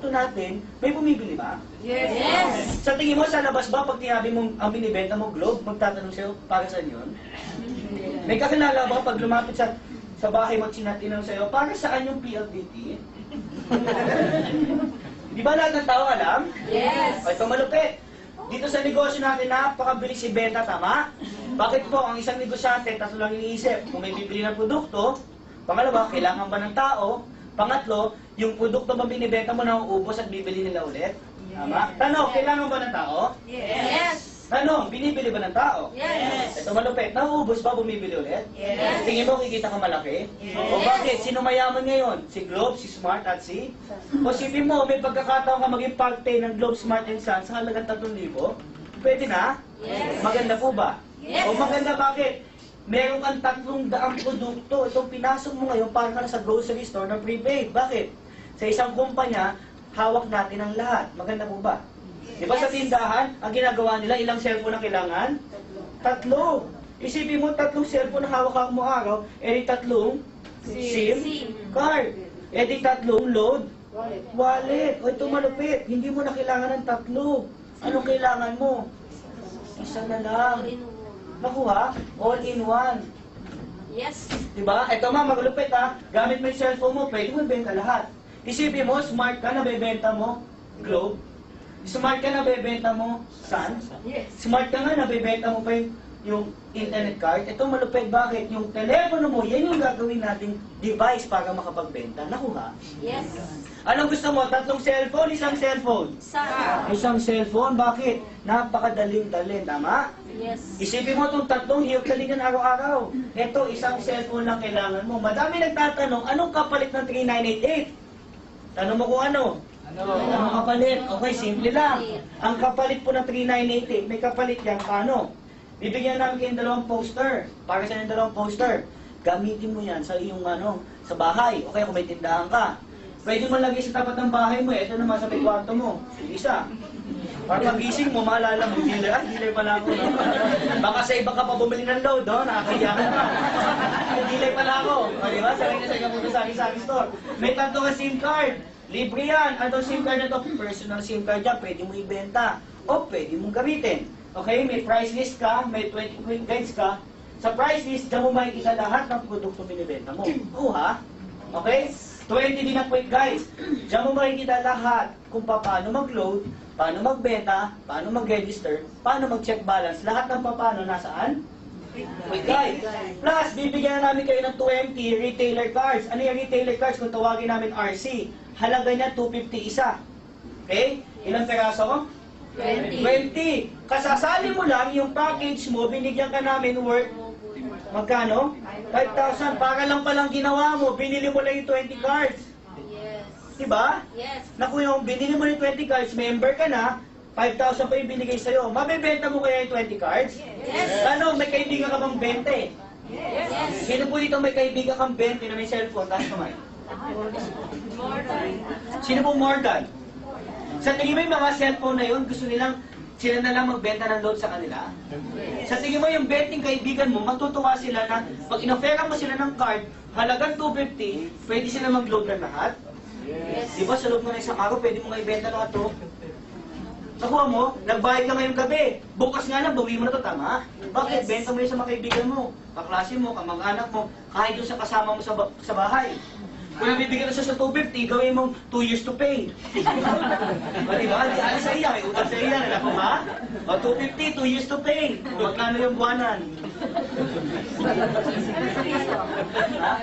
produkto natin, may bumibili ba? Yes. Sa tingin mo, sa labas ba, pag tinabi mo ang binibenta mo, Globe, magtatanong sa'yo, para saan yun? May kakilala ba pag lumapit sa bahay mo, tinanong sa'yo, para saan yung PLDT? Di ba lahat ng tao alam? Yes. O, ito malupit. Dito sa negosyo natin, napakabilis ibenta, tama? Bakit po, ang isang negosyante, tatlo lang iniisip, kung may bibili ng produkto, pangalawa, kailangan ba ng tao? Pangatlo, yung produkto ba binibenta mo nauubos at bibili nila ulit? Tama? Tanong, kailangan ba ng tao? Yes. Tanong, binibili ba ng tao? Yes. Ito malupit, nauubos ba, bumibili ulit? Yes. Tingin mo, kikita ka malaki? O bakit? Sino mayaman ngayon? Si Globe, si Smart, at si? O sipin mo, may pagkakataon ka maging parte ng Globe, Smart, and Sons sa halagang 3,000? Pwede na? Yes. Maganda po ba? Yes. O maganda bakit? Meron kang 300 produkto. Itong pinasok mo ngayon para ka na sa grocery store na prepaid. Bakit? Sa isang kumpanya, hawak natin ang lahat. Maganda po ba? Di ba sa tindahan, ang ginagawa nila, ilang cellphone na kailangan? 3. Isipin mo, 3 cellphone na hawak mo araw, edi 3 SIM card. Edi 3 load wallet. O ito malupit. Hindi mo na kailangan ng 3. Anong kailangan mo? Isa na lang. Nakuha? All in one. Yes. Diba? Ito ma, maglupit ha. Gamit mo yung cellphone mo, pwede mo ibenta lahat. Isipin mo, smart ka na bebenta mo, Globe. Smart ka na bebenta mo, Sun. Yes. Smart ka nga na bebenta mo pa yung internet card. Ito malupit, bakit? Yung telepono mo, yan yung gagawin nating device para makapagbenta. Nakuha? Yes. Anong gusto mo? 3 cellphone, isang cellphone? Isang cellphone, bakit? Napakadaling dalhin, tama? Yes. Isipin mo itong 3 hiyog-kalingan araw-araw. Ito, isang cellphone lang kailangan mo. Madami nagtatanong, anong kapalit ng 3988? Tanong mo kung ano? Anong kapalit? Okay, simple lang. Ang kapalit po ng 3988, may kapalit yan, paano? Bibigyan namin kayong 2 poster. Para sa yung 2 poster, gamitin mo yan sa iyong sa bahay. Okay, kung may tindahan ka. Pwede mo lagay sa tapat ng bahay mo, ito naman sa may kwarto mo. Isa. Para pagising mo, maalala mo, dealer pala ako. No? Baka sa iba ka pa bumili ng load, no? Nakakahiya ka naman. Dealer pala ako. O, di ba? Sabi na sa kapunta sa aking store. May 3 ka SIM card. Libre yan. Anong SIM card na to? Personal SIM card yan. Pwede mo ibenta. O pwede mong gamitin. Okay? May price list ka. May 20 quick guides ka. Sa price list, dyan mo makikita lahat ng produkto binibenta mo. Oo ha? Okay? 20 din ang quick guides. Diyan mo makikita lahat kung paano mag-load, paano magbenta, paano mag-register, paano mag-check balance. Lahat ng paano nasaan? Quick guide. Plus, bibigyan na namin kayo ng 20 retailer cards. Ano yung retailer cards? Kung tawagin namin RC, halaga niya 250 isa. Okay? Ilang peraso? 20. Kasasali mo lang yung package mo, binigyan ka namin worth magkano? 5,000. Para lang palang ginawa mo, binili mo lang yung 20 cards. Yes. Diba? Yes. Naku yung binili mo yung 20 cards, member ka na, 5,000 pa yung binigay sa'yo. Mabibenta mo kaya yung 20 cards? Yes. Ano, may kaibigan ka bang 20? Yes. Sino po dito may kaibigan kang 20 na may cellphone? Taas kamay. Sino po more than? Sa tingin mo yung mga cellphone na yun, gusto nilang sila na lang magbenta ng load sa kanila? Sa tingin mo yung betting kaibigan mo, matutuwa sila na pag inofera mo sila ng card, halagang 250, pwede sila mag-load ng lahat? Yes. Di ba sa loob mo ng isang araw, pwede mo nga ibenta lahat to? Nakuha mo, nagbayad ka ngayong gabi. Bukas nga lang, bawi mo na to, tama? Bakit? Yes. Benta mo yun sa mga kaibigan mo, kaklase mo, kamag-anak mo, kahit doon sa kasama mo sa bahay. Kung nabibigyan na siya sa 250, gawin mong 2 years to pay. O diba? Ano sa iya? May utang sa iya. Alam mo ba? O 250, 2 years to pay. Kung magkano yung buwanan? Ha?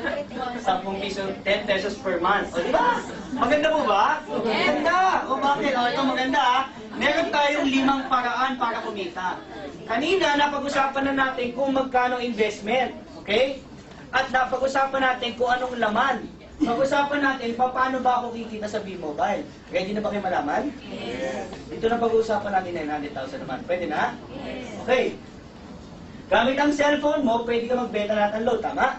10 piso, 10 pesos per month. O diba? Maganda po ba? Maganda. O bakit? O ito maganda ha. Meron tayong 5 paraan para kumita. Kanina, napag-usapan na natin kung magkano investment. Okay? At napag-usapan natin kung anong laman. Pag-usapan natin, paano ba ako kikita sa B-Mobile? Ready na ba kayo malaman? Yes. Dito na pag-uusapan natin 900,000 naman. Pwede na? Yes. Okay. Gamit ang cellphone mo, pwede ka magbenta lahat ng load, tama?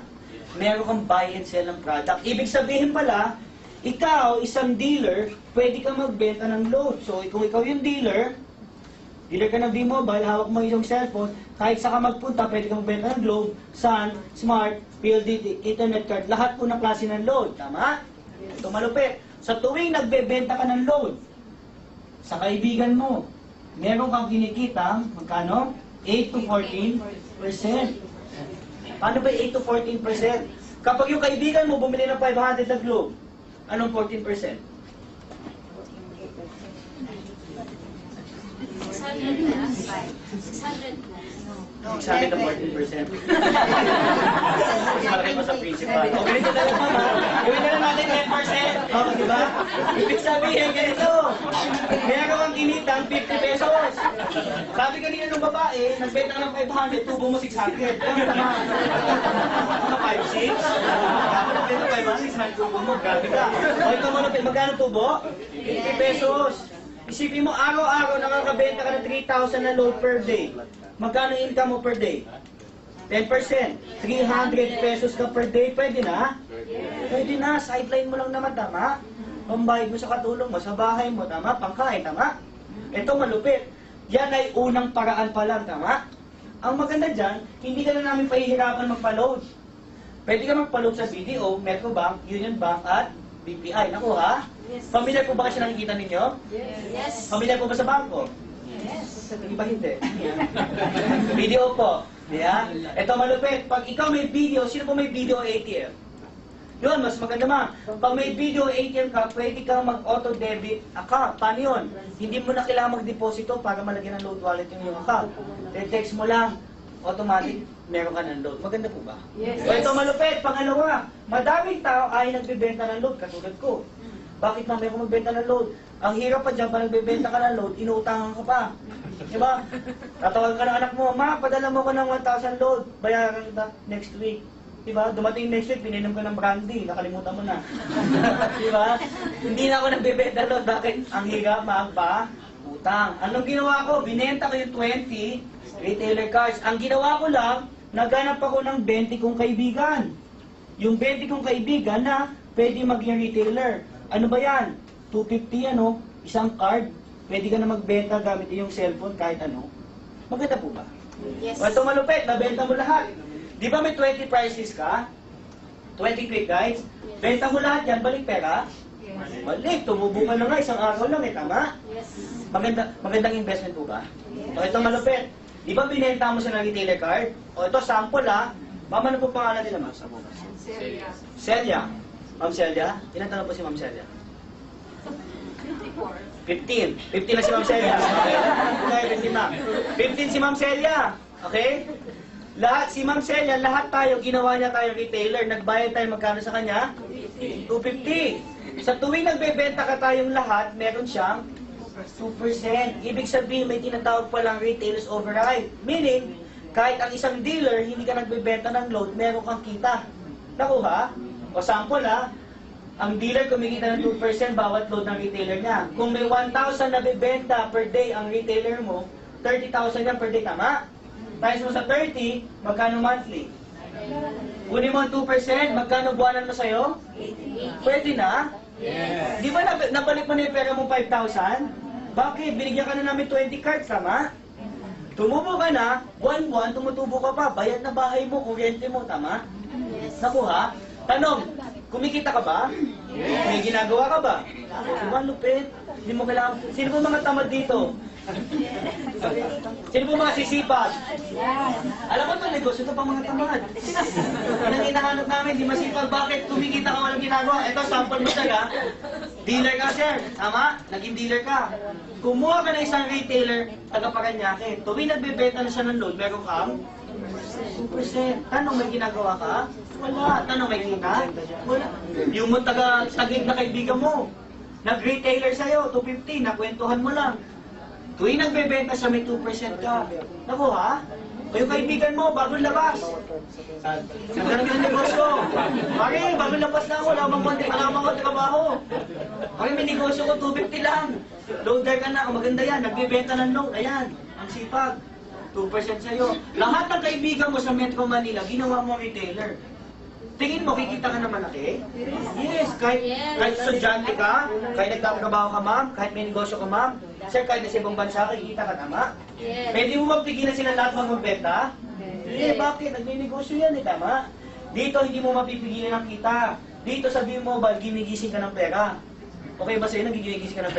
Meron kang buy and sell ng product. Ibig sabihin pala, ikaw, isang dealer, pwede ka magbenta ng load. So, kung ikaw yung dealer ka ng B-Mobile, hawak mo yung cellphone, kahit saan ka magpunta, pwede ka magbenta ng Globe, Sun, Smart, PLDT, Internet card, lahat po ng klase ng load. Tama? Ito malupit. Sa tuwing nagbebenta ka ng load, sa kaibigan mo, meron kang kinikitang, magkano? 8 to 14%. Paano ba 8 to 14%? Kapag yung kaibigan mo bumili ng 500 na globe, anong 14%? 600 plus. 600 plus. 600 na 14%. Mas malaki pa sa principal. O, ganito na lang mama. Gawin na lang natin 10%. O, di ba? Ibig sabihin, ganito. Meron kang kinitang 50 pesos. Sabi kanina nung babae, nagbenta ka ng 500, tubo mo 600. Ano tama? 5-6? Ako nagbenta 500, 600 tubo mo. Grabe ka. O, ito mo na, magkano tubo? 50 pesos. Isipin mo, araw-araw nakakabenta ka ng 3,000 na load per day. Magkano income mo per day? 10%. 300 pesos ka per day, pwede na? Pwede na, sideline mo lang naman, tama? Pambayad mo sa katulong mo, sa bahay mo, tama? Pangkain, tama? Ito malupit. Yan ay unang paraan pa lang, tama? Ang maganda dyan, hindi ka na namin pahihirapan magpa-load. Pwede ka magpa-load sa BDO, Metrobank, Union Bank, at BPI. Naku ha? Familiar po ba kasi nakikita ninyo? Yes. Familiar po ba sa bangko? Yes. Iba hindi. Video po. Yeah? Ito malupit. Pag ikaw may video, sino po may video ATM? Yun, mas maganda ma. Pag may video ATM ka, pwede kang mag-auto debit account. Paano yun? Hindi mo na kailangan mag-deposito para malagyan ng load wallet yung iyong account. Text mo lang, automatic, meron ka ng load. Maganda po ba? Yes. O ito malupit. Pangalawa, madaming tao ay nagbebenta ng load, katulad ko. Bakit na meron magbenta ng load? Ang hirap pa dyan, pag nagbebenta ka ng load, inuutangan ka pa. Diba? Tatawagan ka ng anak mo, ma, padala mo ko ng 1,000 load, bayaran kita next week. Diba? Dumating next week, pininom ka ng brandy, nakalimutan mo na. Diba? Hindi na ako nagbebenta load, bakit? Ang hirap, magpa, utang. Anong ginawa ko? Binenta ko yung 20 retailer cards. Ang ginawa ko lang, naghanap ako ng 20 kong kaibigan. Yung 20 kong kaibigan na pwede maging retailer. Ano ba yan? 250 ano? Isang card. Pwede ka na magbenta gamit yung cellphone kahit ano. Maganda po ba? Yes. O ito malupit, nabenta mo lahat. Di ba may 20 prices ka? 20 quick guides? Benta mo lahat yan, balik pera? Balik, tumubo ka na nga, isang araw lang eh, tama? Yes. Magandang investment po ba? O ito malupit. Di ba binenta mo sa retailer card? O ito sample ha. Mama, ano po pangalan nila ma'am? Celia. Ma'am Celia? Ilan taon po si Ma'am Celia? 15. 15 na si Ma'am Celia. Okay, 15 ma'am. 15 si Ma'am Celia. Okay? Lahat, si Ma'am Celia, lahat tayo, ginawa niya tayo retailer. Nagbayad tayo magkano sa kanya? 250. Sa tuwing nagbebenta ka tayong lahat, meron siyang 2%. Ibig sabihin, may tinatawag palang retailers override. Meaning, kahit ang isang dealer, hindi ka nagbebenta ng load, meron kang kita. Nakuha? O sample ha, ang dealer kumikita ng 2% bawat load ng retailer niya. Kung may 1,000 na bibenta per day ang retailer mo, 30,000 yan per day, tama? Times mo sa 30, magkano monthly? Kunin mo ang 2%, magkano buwanan mo sa'yo? Pwede na? Yes. Di ba nabalik mo na yung pera mo 5,000? Bakit? Binigyan ka na namin 20 cards, tama? Tumubo ka na, buwan-buwan, tumutubo ka pa, bayad na bahay mo, kuryente mo, tama? Yes. Nakuha? Tanong, kumikita ka ba? Yes. May ginagawa ka ba? Diba, lupit? Hindi mo kailangan... Sino po mga tamad dito? Sino po mga sisipag? Alam mo ito, negosyo ito pang mga tamad. Anong hinahanap namin, di masipag. Bakit kumikita ka walang ginagawa? Ito, sample mo talaga. Dealer ka, sir. Tama? Naging dealer ka. Kumuha ka na isang retailer, taga-Paranaque. Tuwing nagbebenta na siya ng load, meron kang 2%. Tanong, may ginagawa ka? Wala. Tanong, may kita? Wala. Yung mo tagig na kaibigan mo, nag-retailer sa'yo, 250, nakwentuhan mo lang. Tuwing nagbebenta siya, may 2% ka. Nakuha? O yung kaibigan mo, bagong labas. Nagkaroon ng negosyo. Pare, bagong labas na ako, wala mang trabaho. Pare, may negosyo ko, 250 lang. Loader ka na, maganda yan, nagbebenta ng load. Ayan, ang sipag. 2% sa'yo. Lahat ng kaibigan mo sa Metro Manila, ginawa mo retailer. Tingin mo, kikita ka na malaki? Yes, kahit estudyante ka, kahit nagtatrabaho ka ma'am, kahit may negosyo ka ma'am, sir, kahit nasa ibang bansa, kikita ka tama? Yes. Pwede mo magpigilan sila lahat magbenta? Hindi, bakit? Nagme-negosyo yan, tama? Dito, hindi mo mapipigilan ang kita. Dito sa View Mobile, ginigising ka ng pera. Okay ba sa'yo? Nagigising ka ng